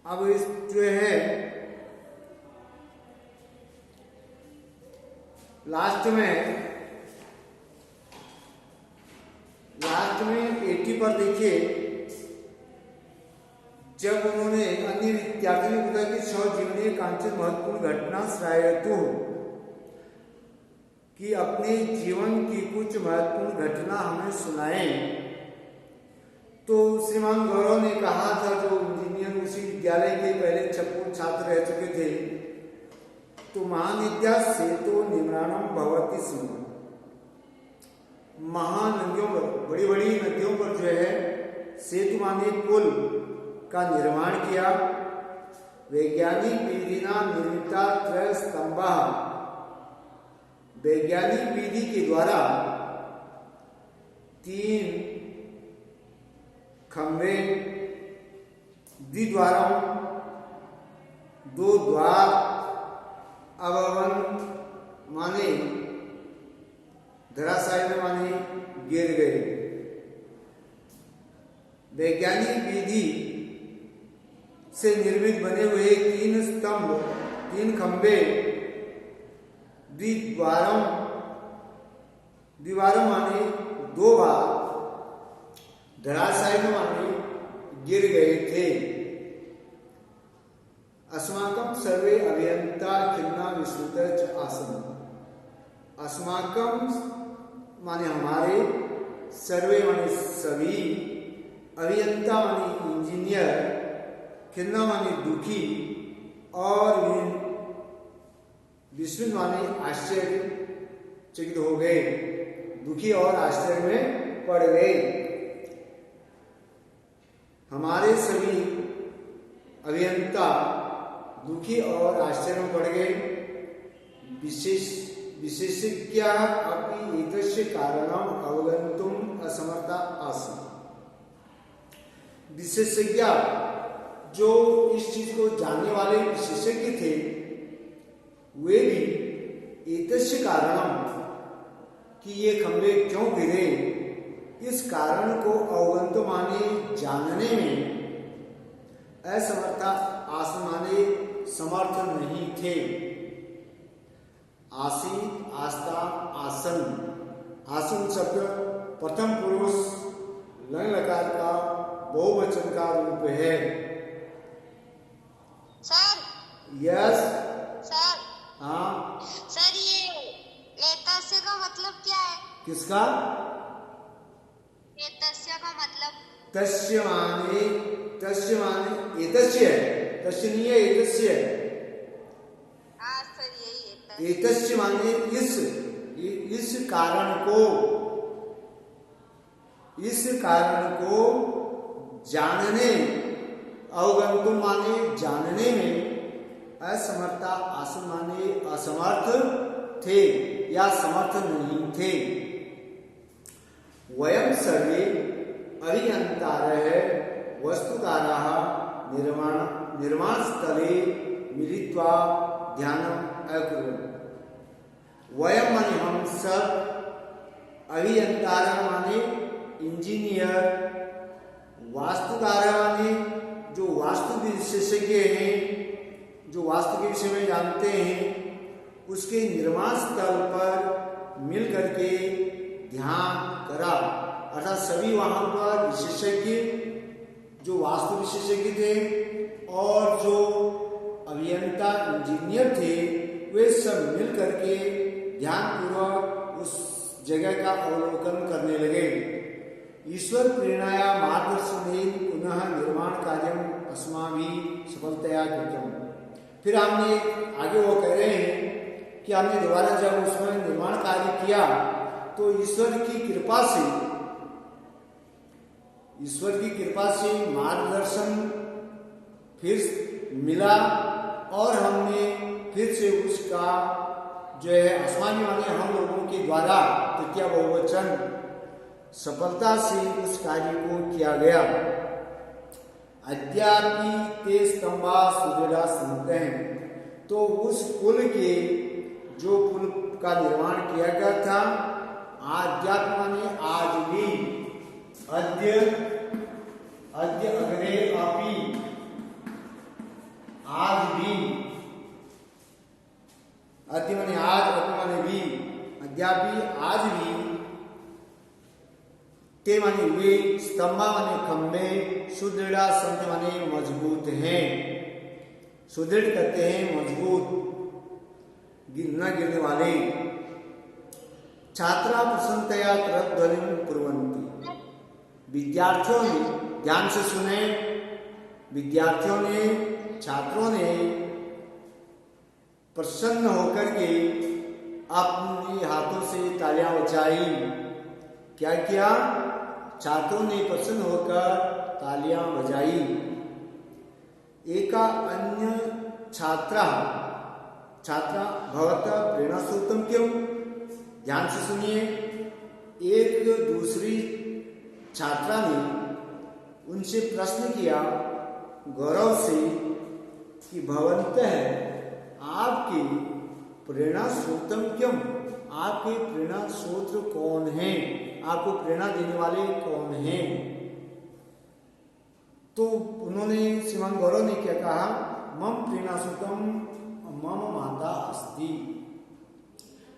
अब इस जो है लास्ट में 80 पर देखिए, जब उन्होंने अन्य विद्यार्थियों ने बताया कि स्वजीवनीय कांचित महत्वपूर्ण घटना श्रायतु, कि अपने जीवन की कुछ महत्वपूर्ण घटना हमें सुनाएं। तो श्रीमान गौरव ने कहा था, जो इंजीनियर उसी विद्यालय के पहले छात्र रह चुके थे, तो महानद्या से तो निर्माणम भवति स्म, महानदियों पर, बड़ी बड़ी नदियों पर जो है सेतु माने पुल का निर्माण किया। वैज्ञानिक विधिना निर्मिता त्रय स्तंभा, वैज्ञानिक विधि के द्वारा 3 खंभे, द्विद्वारों, 2 द्वार, अववन माने धराशायी में माने गिर गए। वैज्ञानिक विधि से निर्मित बने हुए 3 स्तंभ, 3 खंभे, द्विवारों माने 2 बार, धराशायी माने गिर गए थे। अस्माकं सर्वे अभियंता खिन्ना विश्रुत आसन, अस्माकं माने हमारे, सर्वे माने सभी, अभियंता माने इंजीनियर, खिन्ना माने दुखी, और विस्मित माने आश्चर्यचकित हो गए, दुखी और आश्चर्य में पड़ गए। हमारे सभी अभियंता दुखी और आश्चर्य में पड़ गए। विशेषज्ञाः अपि एतस्य कारणम् अवगन्तुम् असमर्था आसन्, विशेषज्ञ जो इस चीज को जानने वाले विशेषज्ञ थे, वे भी एतस्य कारणम, कि ये खंभे क्यों गिरे, इस कारण को अवगंतो माने जानने में, असमर्था आसन माने समर्थ नहीं थे। आसीत, आस्था, आसन, आसन शब्द प्रथम पुरुष लंग लकार का बहुवचन का रूप है। सर। Yes sir. हाँ सर, ये एतस्य का मतलब क्या है? किसका? एतस्य का मतलब? तस्य माने एतस्य, तस्य नहीं है, एतस्य। हाँ सर, यही एतस्य माने इस कारण को जानने, अवगंतुम माने जानने में, असमर्था आसन माने असमर्थ थे या समर्थ नहीं थे। वयं सर्वे अभियन्तारः वस्तुकारः निर्माण स्थले मिलित्वा ध्यानम् अकुर्वन्। वयं माने हम सब, अभियंतारः माने इंजीनियर, वास्तुकार माने जो वास्तु विशेषज्ञ हैं, जो वास्तु के विषय में जानते हैं, उसके निर्माण स्थल पर मिल करके ध्यान करा। अर्थात सभी वहां पर विशेषज्ञ, जो वास्तु विशेषज्ञ थे और जो अभियंता इंजीनियर थे, वे सब मिल करके ध्यानपूर्वक उस जगह का अवलोकन करने लगे। ईश्वर प्रेरणाया मार्गदर्शनेन पुनः निर्माण कार्यम अस्माभिः सफलतया कृतम्। फिर हमने आगे वो कह रहे हैं कि हमने दोबारा जब उसमें निर्माण कार्य किया, तो ईश्वर की कृपा से मार्गदर्शन फिर मिला, और हमने फिर से उसका जो है अस्माभिः माने हम लोगों के द्वारा, तृतीया बहुवचन, सफलता से उस कार्य को किया गया। अद्यापि ते स्तंभा सुदृढ़ा सन्ति, तो उस पुल के, जो पुल का निर्माण किया गया था, अद्यापि माने आज भी, अद्य अग्रे अपि, ते माने वे, स्तंभा माने खंबे, सुदृढ़ा संत माने मजबूत हैं। सुदृढ़ कहते हैं मजबूत, न गिरने वाले। छात्रा प्रसन्नतया करध्वनिं कुर्वन्ति। विद्यार्थियों ने, ध्यान से सुने, विद्यार्थियों ने, छात्रों ने प्रसन्न होकर के अपने हाथों से तालियां बजाई। क्या किया? छात्रों ने प्रसन्न होकर तालियां बजाई। एका अन्य छात्रा भवतः प्रेरणा श्रोतम क्यों? ध्यान से सुनिए। एक दूसरी छात्रा ने उनसे प्रश्न किया गौरव से कि भवन्तः आपके प्रेरणा श्रोतम क्यों? आपके प्रेरणा स्रोत कौन हैं? आपको प्रेरणा देने वाले कौन हैं? तो उन्होंने, श्रीमान गौरव ने क्या कहा? मम प्रेरणा श्रोतम मम माता अस्ति।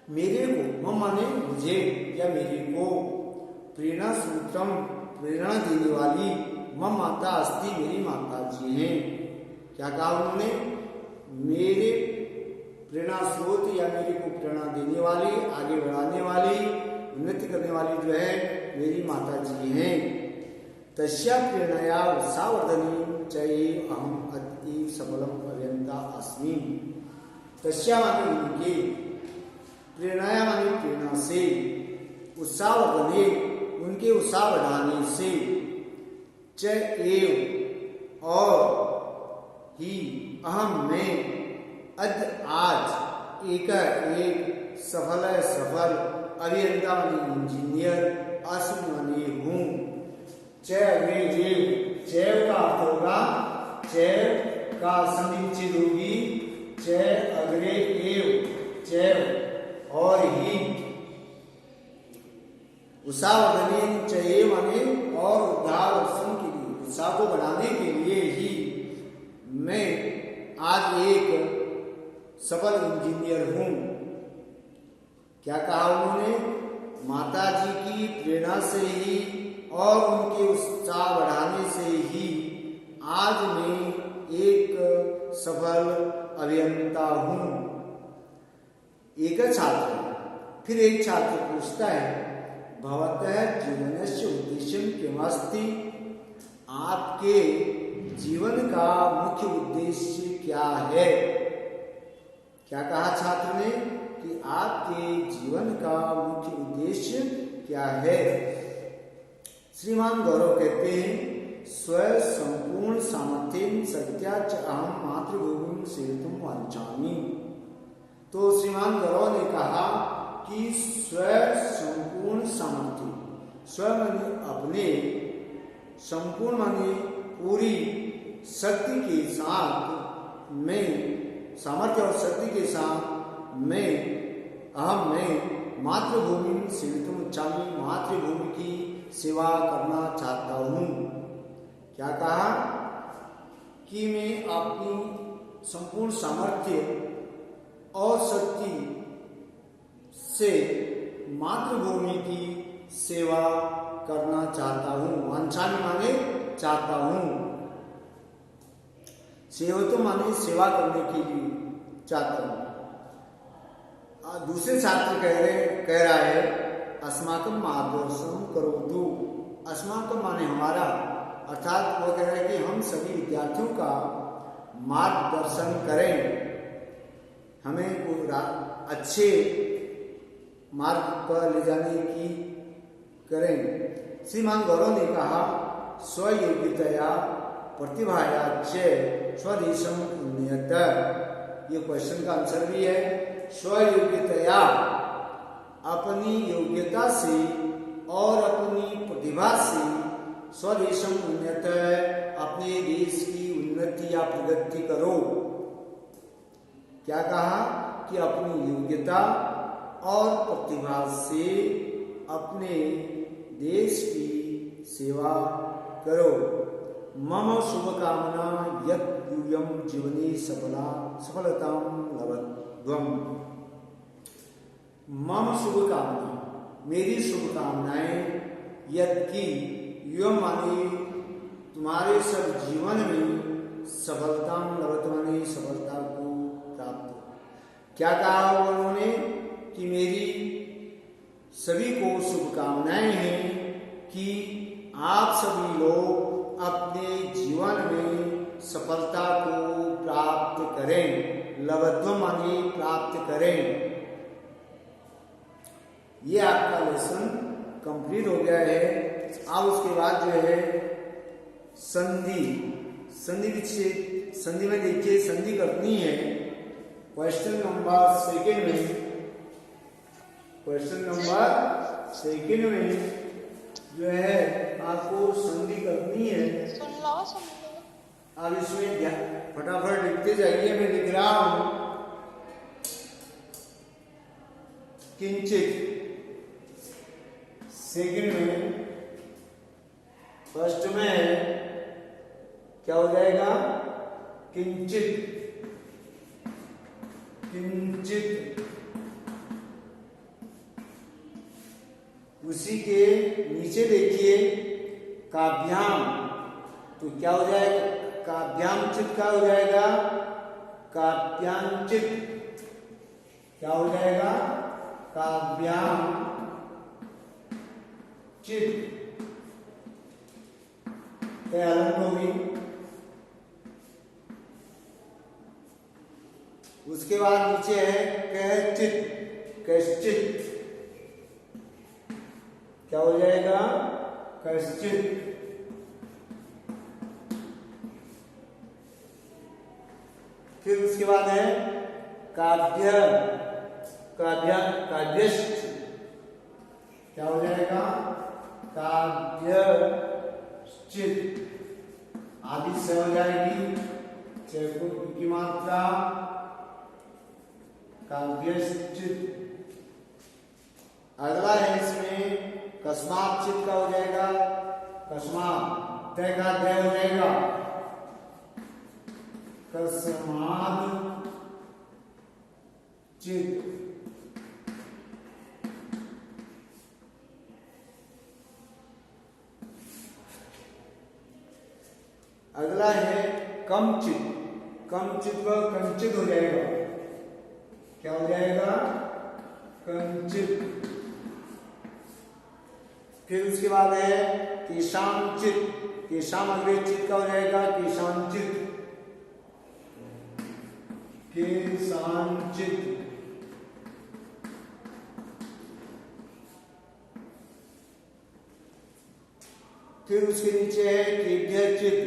मेरे को, मम माने मुझे या मेरे को, प्रेरणा श्रोतम प्रेरणा देने वाली मम माता अस्ति, मेरी माता जी हैं। क्या कहा उन्होंने? मेरे प्रेरणा स्रोत या मेरे को प्रेरणा देने वाली, आगे बढ़ाने वाली, उन्नति करने वाली जो है मेरी माता जी हैं। तस्या प्रेरणया उत्साहवर्धनी चये अहम अति सबलम पर्यंता अस्मि। तस्या माने उनके, प्रेरणया माने प्रेरणा से, उत्साहवर्धने उनके उत्साह बढ़ाने से, च एव और ही, अहम मैं, अद्य आज, एक सफल अभियंता माने इंजीनियर, अस्मि माने हूँ। चैव का अर्थ होगा, चैव का संधि विच्छेद होगी, अग्रे एव, चैव और ही। उत्साहवर्धने चये माने और उद्धावर्षण के लिए, उत्साह को बढ़ाने के लिए ही मैं आज एक सफल इंजीनियर हूं। क्या कहा उन्होंने? माता जी की प्रेरणा से ही और उनके उत्साह बढ़ाने से ही आज मैं एक सफल अभियंता हूं। एक छात्र, फिर एक छात्र पूछता है, भवतः जीवनस्य उद्देश्यं किमस्ति? आपके जीवन का मुख्य उद्देश्य क्या है? क्या कहा छात्र ने कि आपके जीवन का मुख्य उद्देश्य क्या है? श्रीमान गौरव कहते हैं, स्व संपूर्ण सामर्थ्येन सत्याच अहम मातृभूमिं सेवितुं वाञ्छामि। तो श्रीमान गौरव ने कहा कि स्व संपूर्ण सामर्थ्य, स्व माने अपने, संपूर्ण माने पूरी शक्ति के साथ मैं, सामर्थ्य और शक्ति के साथ मैं मातृभूमि सेवितुं इच्छामि, मातृभूमि की सेवा करना चाहता हूँ। क्या कहा? कि मैं अपनी संपूर्ण सामर्थ्य और शक्ति से मातृभूमि की सेवा करना चाहता हूँ। वांछामि माने चाहता हूँ, सेवतो माने सेवा करने के लिए चाहता हूँ। दूसरे छात्र कह रहा है, अस्माकं मार्गदर्शनं करोतु। अस्माकं माने हमारा, अर्थात वो कह रहा है कि हम सभी विद्यार्थियों का मार्गदर्शन करें, हमें अच्छे मार्ग पर ले जाने की करें। श्रीमान गौरव ने कहा, स्वयोग्यतया प्रतिभाया च स्वदेशम उन्नयत। ये क्वेश्चन का आंसर भी है। स्वयोग्यतया, अपनी योग्यता से और अपनी प्रतिभा से, स्वदेशम उन्नयत, अपने देश की उन्नति या प्रगति करो। क्या कहा? कि अपनी योग्यता और प्रतिभा से अपने देश की सेवा करो। मम शुभकामना यत् यूयं जीवने सफलतां लभध्वम्। मम शुभकामना, मेरी शुभकामनाएं यद्यपि एवं माने तुम्हारे सब जीवन में सफलता लभत माने सफलता को प्राप्त हो। क्या कहा उन्होंने कि मेरी सभी को शुभकामनाएं हैं कि आप सभी लोग अपने जीवन में सफलता को प्राप्त करें। लब्ध्वा माने प्राप्त करें। ये आपका लेसन कंप्लीट हो गया है। अब उसके बाद जो है संधि, संधि विच्छेद, संधि में देखिए संधि करनी है। क्वेश्चन नंबर सेकेंड में, क्वेश्चन नंबर सेकेंड में जो है आपको संधि करनी है। सुन लो। अब इसमें फटाफट लिखते जाइए, मैं लिख रहा हूं। किंचित सेकेंड में, फर्स्ट में क्या हो जाएगा? किंचित, किंचित। उसी के नीचे देखिए काव्याम, तो क्या हो जाएगा? काव्याम चित क्या हो जाएगा? काव्यांचित क्या हो जाएगा? काव्याम चित होगी। उसके बाद नीचे है कैश्चित, कैश्चित क्या हो जाएगा? कैश्चित। फिर उसके बाद है काव्य, काव्य, काव्यश्च क्या हो जाएगा? काव्यश्चित। आदि से हो जाएगी की मात्रा काव्यश्चित। अगला है इसमें कस्मात चित का हो जाएगा? कस्मात तय का तय हो जाएगा कस्मात चित। अगला है कमचित, कमचित व कंचित हो जाएगा। क्या हो जाएगा? कंचित। फिर उसके बाद है केशांचित, केशाम अग्रे चित का हो जाएगा? केशांचित, केशांचित। फिर उसके नीचे है केभ्यचित,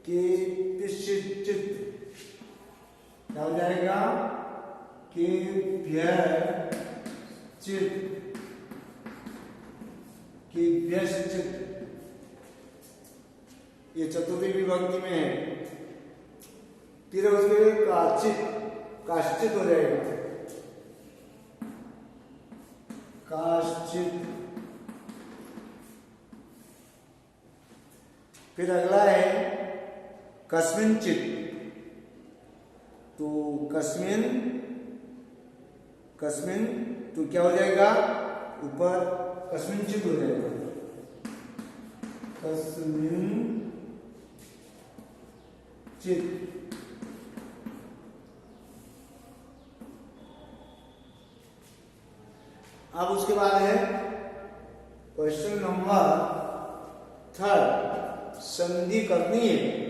केभ्यश्चित क्या हो जाएगा? केभ्यचित, केभ्यश्चित। ये चतुर्थी विभक्ति में है। फिर उसके काचित, काश्चित हो जाएगा? काश्चित। फिर अगला है कस्मिंचित, तो कस्मिन, कस्मिन तो क्या हो जाएगा? ऊपर कस्मिंचित हो जाएगा। कस्मिंचित। अब उसके बाद है क्वेश्चन नंबर थर्ड, संधि करनी है।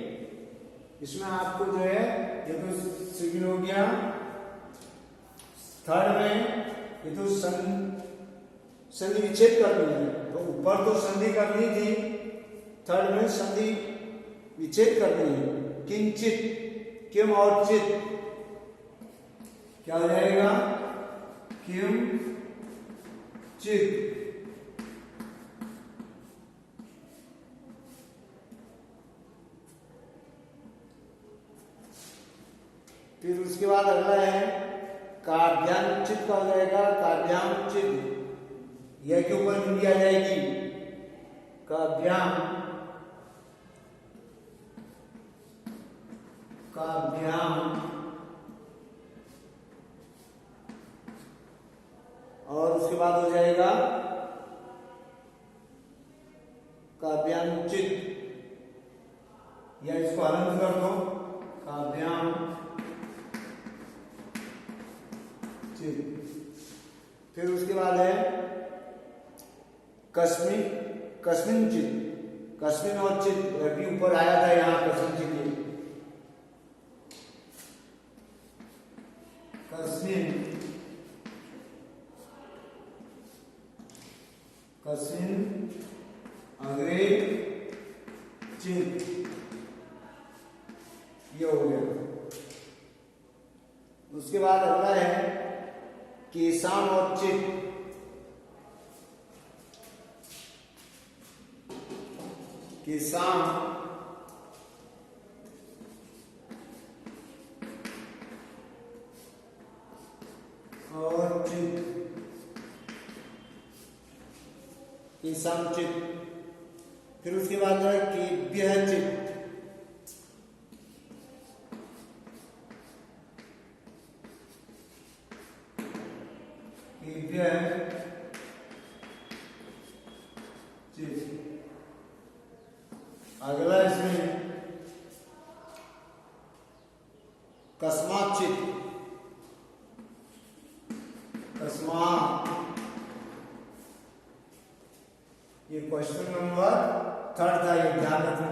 इसमें आपको जो है ये तो सिविल हो गया। थर्ड में ये तो संधि विच्छेद करनी है, तो ऊपर तो संधि करनी थी, थर्ड में संधि विच्छेद करनी है। किंचित, किम और चित क्या हो जाएगा? किम चित। फिर उसके बाद अगला है काव्यांचित का हो जाएगा? काव्यांचित, यह के ऊपर हिंदी आ जाएगी काव्याम, काव्याम। और उसके बाद हो जाएगा हलंत कर दो, काव्याम चित। फिर उसके बाद है कस्मिन, कस्मिन चित, कस्मिन और चित अभी ऊपर आया था यहाँ कस्मिन चित, कस्मिन, कस्मिन अग्रे चित, ये हो गया। उसके बाद अगला है केशाम और चित, केशाम और चित, केशाम चित। फिर उसके बाद है केभ्यः चित, केभ्यः चित। अगला इसमें कस्मात् चित, कस्मात्, ये क्वेश्चन नंबर 3 था, ये ध्यान रखना।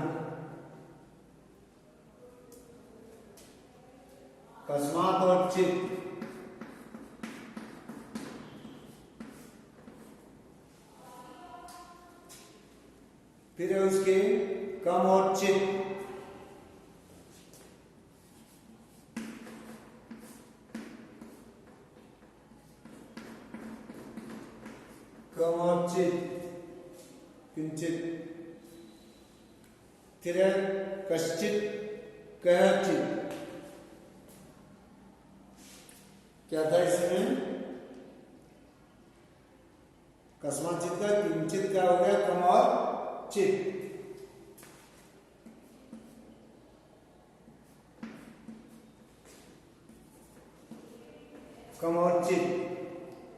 कस्मात् और चित। फिर है उसके कम और चित, कम और चित, किंचित। फिर है कश्चित, कयचित। क्या था इसमें? कस्मात् चित का किंचित क्या हो गया? कम और चित। कम और चित।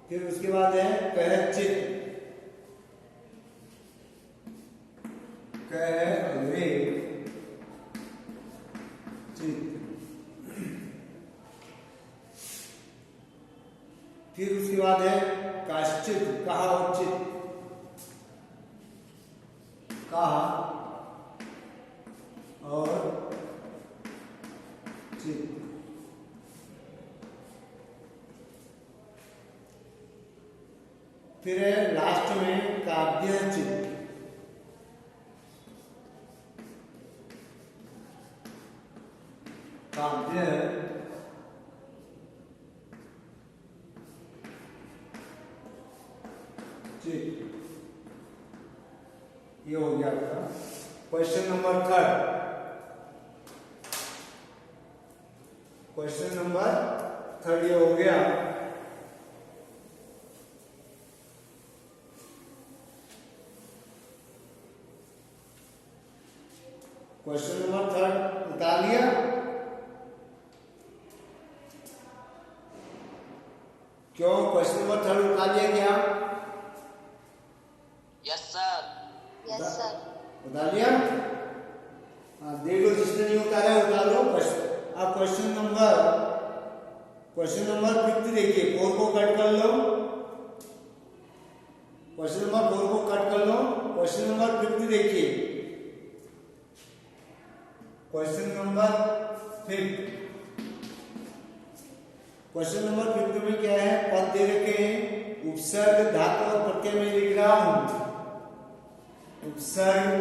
फिर उसके बाद है कयचित, कयरे चित। फिर उसके बाद है काश्चित, कहा और चित, कहा और चित। फिर है लास्ट में काव्य चित, काव्य चित। ये हो गया आपका क्वेश्चन नंबर 3। क्वेश्चन नंबर 3 ये हो गया। क्वेश्चन नंबर 3 उतार लिया? क्यों क्वेश्चन नंबर 3 उतार लिया क्या? Yes sir. Yes sir. उतार लिया? हाँ, देख लो, जिसने नहीं उतारा उतार लो। आप क्वेश्चन नंबर 5 देखिए, 4 को कट कर लो। क्वेश्चन नंबर 4 को कट कर लो। क्वेश्चन नंबर 5 देखिए, क्वेश्चन नंबर 5। क्वेश्चन नंबर 5 में क्या है? पद दे रखे हैं, उपसर्ग, धातु और प्रत्यय में लिख रहा हूं। उपसर्ग,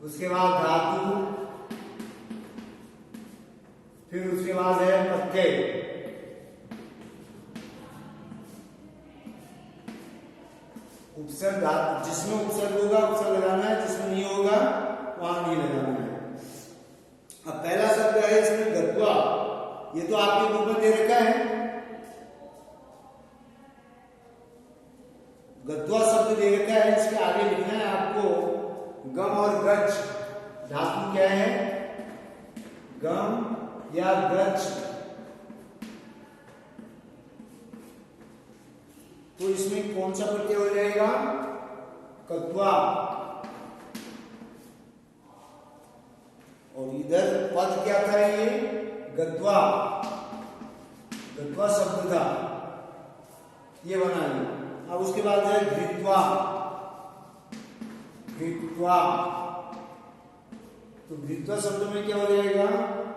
उसके बाद धातु, फिर उसके बाद है प्रत्यय। उपसर्ग, धातु, जिसमें उपसर्ग होगा उपसर्ग लगाना है, जिसमें नहीं होगा वहां नहीं लगाना है। अब पहला शब्द है इसमें गत्वा, ये तो आपके बुक में दे रखा है। गत्वा शब्द दे रखा है, इसके आगे लिखना है आपको गम और गच। धातु क्या है? गम या गच। तो इसमें कौन सा प्रत्यय हो जाएगा? कत्वा। और इधर पद क्या था, ये गत्वा, गत्वा शब्द था, ये बना लिया। अब उसके बाद है घृत्वा, घृत्वा, तो घृत्वा शब्द में क्या हो जाएगा,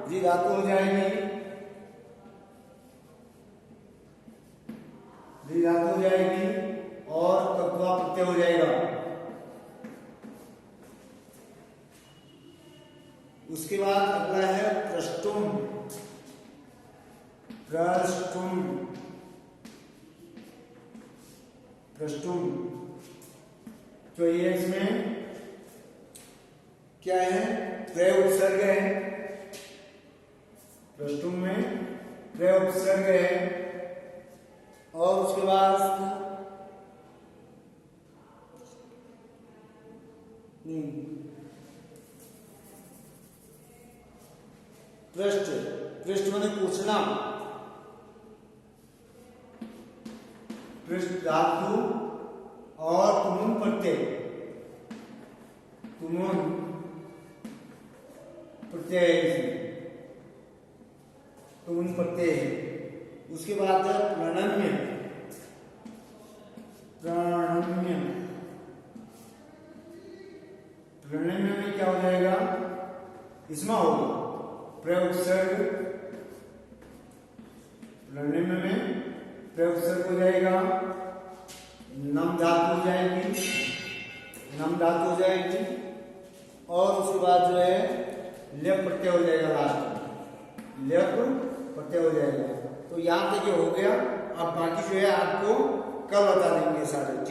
घृ धातु हो जाएगी, घृ धातु हो जाएगी और तत्वा प्रत्यय हो जाएगा। उसके बाद अगला है प्रष्टुम, प्रष्टुम, प्रष्टुम, तो ये इसमें क्या है, त्रय उपसर्ग है, प्रष्टुम में त्रय उपसर्ग है। और उसके बाद पृष्ठ, पृष्ठ माने पूछना, पृष्ठ धातु और तुमुन प्रत्यय, तुमुन प्रत्यय, तुमुन प्रत्यय। उसके बाद है प्रणम्य, प्रणम्य, प्रणम्य में क्या हो जाएगा, इसमें होगा प्रयोगसर्ग, प्रणम्य में प्रयोगसर्ग हो जाएगा, नम धातु हो जाएगी, नम धातु हो जाएगी। और उसके बाद जो है लेप प्रत्यय हो जाएगा, लास्ट में लेप प्रत्यय हो जाएगा। तो यहाँ तक ये हो गया। अब बाकी जो है आपको कल बता देंगे सारे।